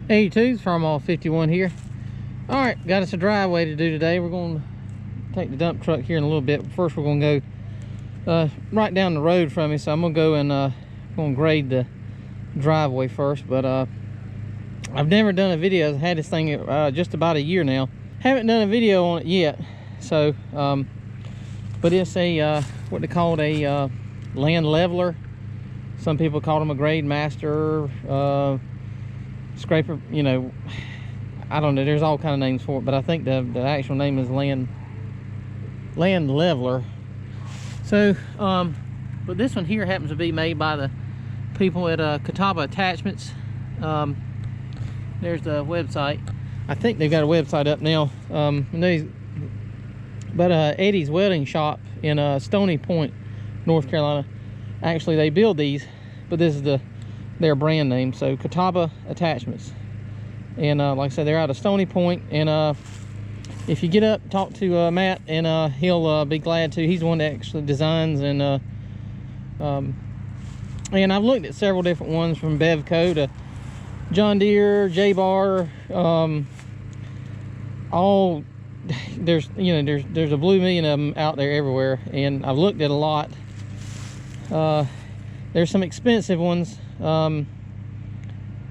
82's from all 51 here. All right, got us a driveway to do today. We're going to take the dump truck here in a little bit. First, we're going to go right down the road from me, so I'm going to go and going to grade the driveway first. But I've never done a video. I've had this thing just about a year now. Haven't done a video on it yet. So, but it's a what they call it, a land leveler. Some people call them a grade master, scraper, you know, I don't know, there's all kind of names for it, but I think the actual name is land leveler. So but this one here happens to be made by the people at Catawba Attachments. There's the website. I think they've got a website up now. But Eddie's welding shop in Stony Point, North Carolina, actually they build these, but this is their brand name. So Catawba Attachments, and like I said, they're out of Stony Point. And if you get up, talk to Matt, and he'll be glad to. He's the one that actually designs, and I've looked at several different ones, from Bevco to John Deere, J-Bar, all. There's a blue million of them out there everywhere, and I've looked at a lot. There's some expensive ones,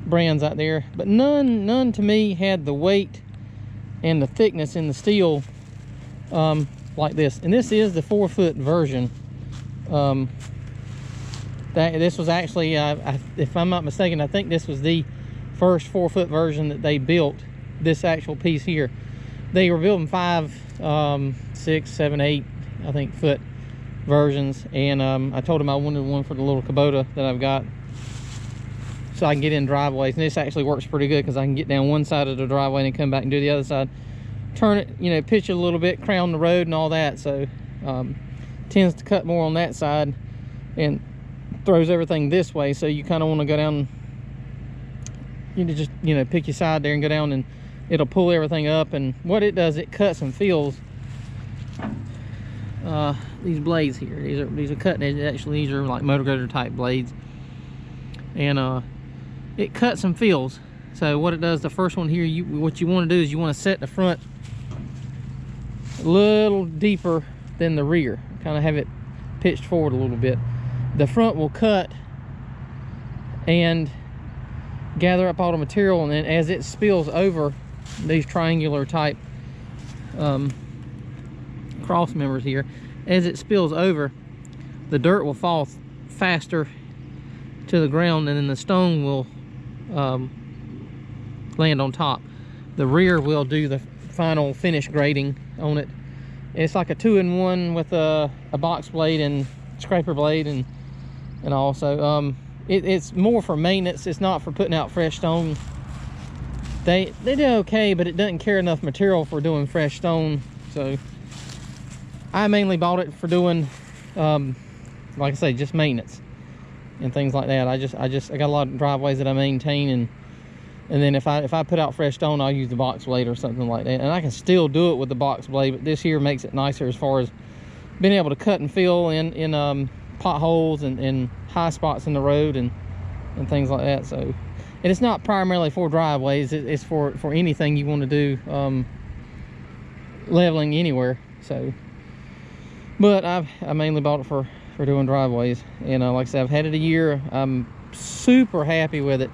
brands out there, but none to me had the weight and the thickness in the steel like this. And this is the 4-foot version. This was actually, if I'm not mistaken, I think this was the first 4-foot version that they built. This actual piece here, they were building 5, 6, 7, 8, I think, foot versions. And I told them I wanted one for the little Kubota that I've got, so I can get in driveways. And this actually works pretty good, because I can get down one side of the driveway and then come back and do the other side, turn it, you know, pitch it a little bit, crown the road and all that. So tends to cut more on that side and throws everything this way. So you kind of want to go down, you know, just, you know, pick your side there and go down, and it'll pull everything up. And what it does, it cuts and fills these blades here. These are cut edge. Actually, these are like motor grader type blades, and it cuts and fills. So what it does, the first one here, what you want to do is you want to set the front a little deeper than the rear, kind of have it pitched forward a little bit. The front will cut and gather up all the material, and then as it spills over these triangular type cross members here, as it spills over, the dirt will fall faster to the ground, and then the stone will land on top. The rear will do the final finish grading on it. It's like a 2-in-1 with a box blade and scraper blade and all. So it's more for maintenance. It's not for putting out fresh stone. They do okay, but it doesn't carry enough material for doing fresh stone. So I mainly bought it for doing like I say, just maintenance and things like that. I got a lot of driveways that I maintain, and then if I put out fresh stone, I'll use the box blade or something like that. And I can still do it with the box blade, but this here makes it nicer as far as being able to cut and fill in potholes and high spots in the road and things like that. So, and it's not primarily for driveways. It's for anything you want to do, leveling anywhere. So, but I mainly bought it for doing driveways. And like I said, I've had it a year. I'm super happy with it.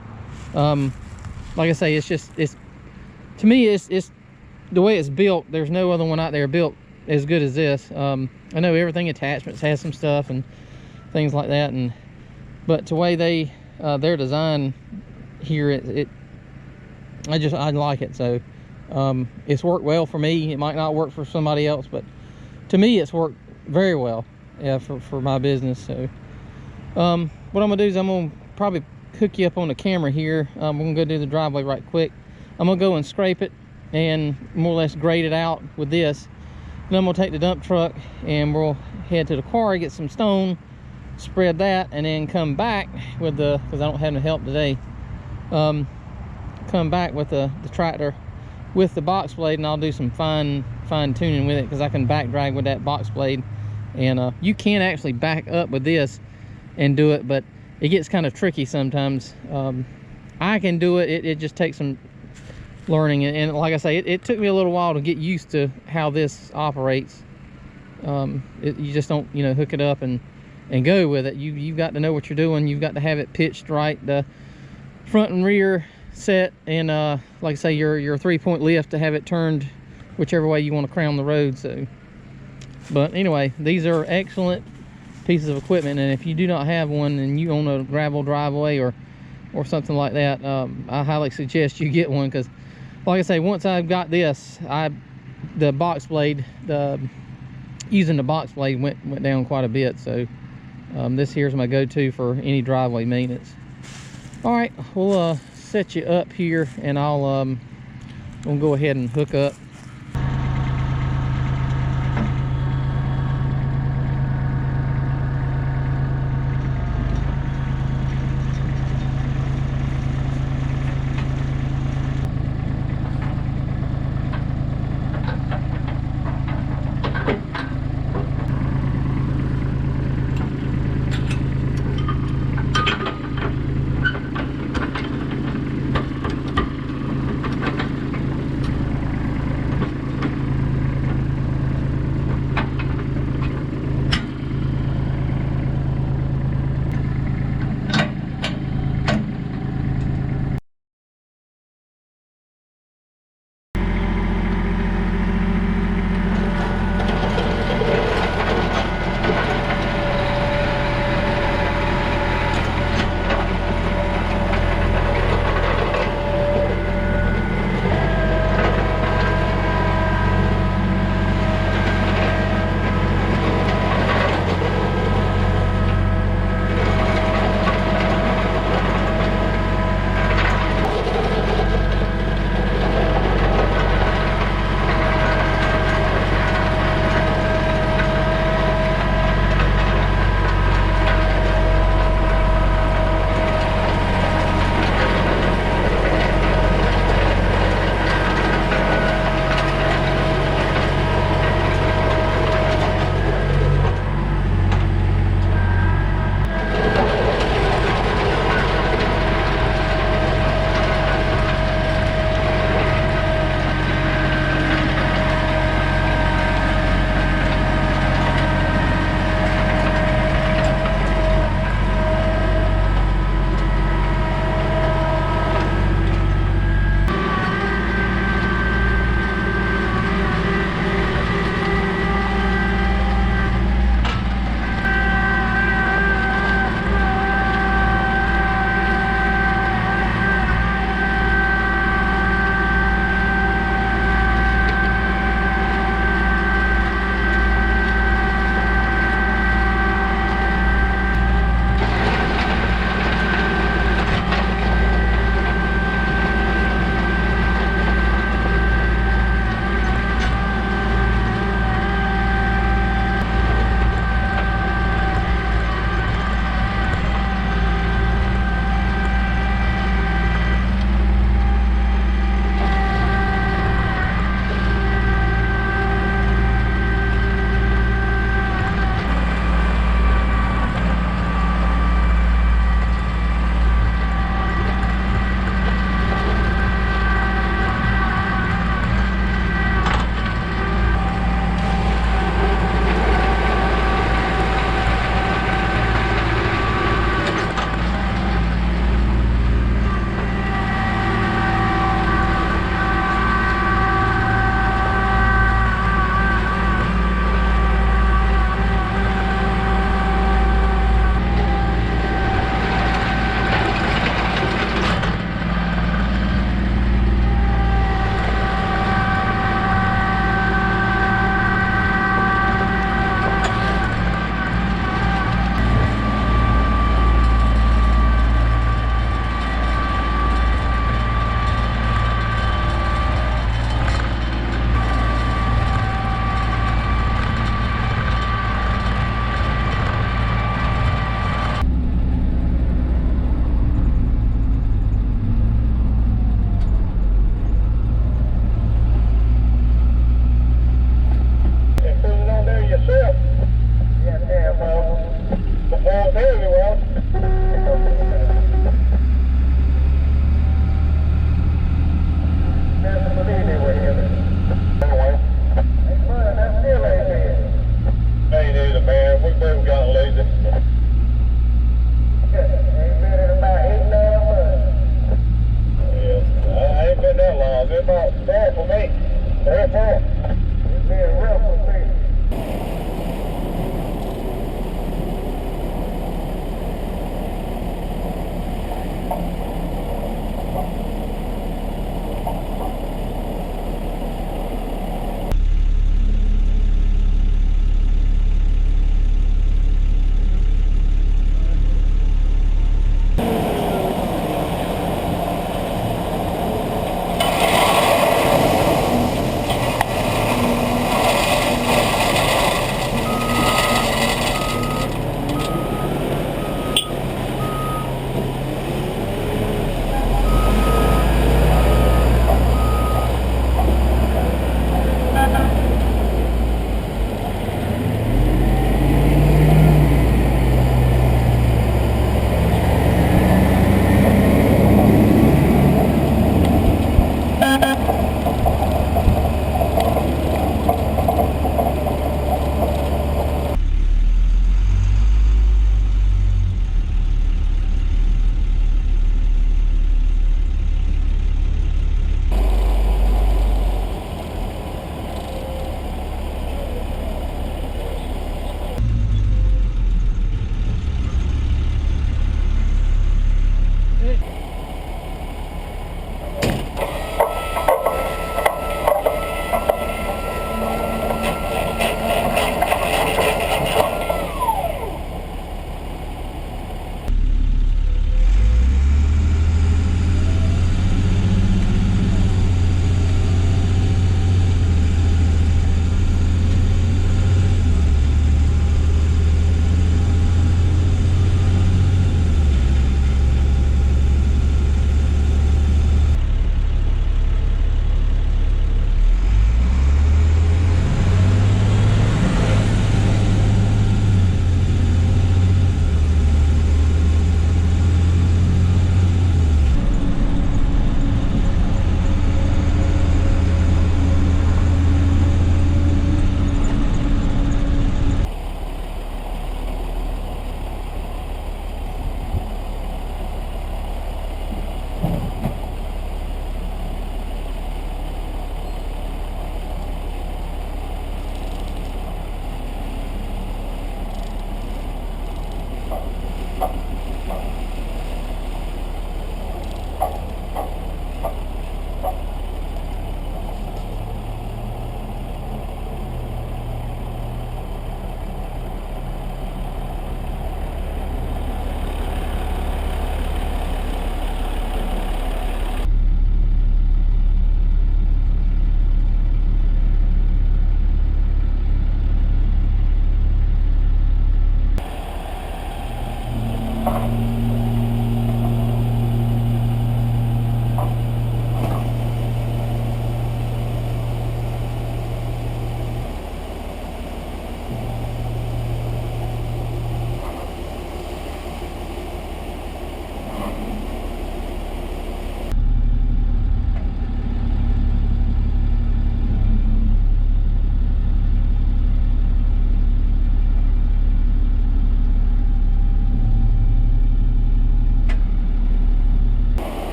Like I say, it's to me, it's the way it's built. There's no other one out there built as good as this. I know Everything Attachments has some stuff and things like that, but the way their design here, I like it. So it's worked well for me. It might not work for somebody else, but to me, it's worked very well, yeah, for my business. So what I'm gonna do is I'm gonna probably hook you up on the camera here. We're gonna go do the driveway right quick. I'm gonna go and scrape it and more or less grade it out with this. And I'm gonna take the dump truck and we'll head to the quarry, get some stone, spread that, and then come back with because I don't have any help today, come back with the tractor with the box blade, and I'll do some fine tuning with it, because I can back drag with that box blade. And you can actually back up with this and do it, but it gets kind of tricky sometimes I can do it. It just takes some learning, and like I say, it took me a little while to get used to how this operates. You just don't, you know, hook it up and go with it. You've got to know what you're doing. You've got to have it pitched right, the front and rear set, and like I say, your 3-point lift to have it turned whichever way you want to crown the road. So, but anyway, these are excellent pieces of equipment, and if you do not have one and you own a gravel driveway or something like that, I highly suggest you get one, because like I say, once I've got this, the box blade, using the box blade went down quite a bit. So this here's my go-to for any driveway maintenance. All right, we'll set you up here, and we'll go ahead and hook up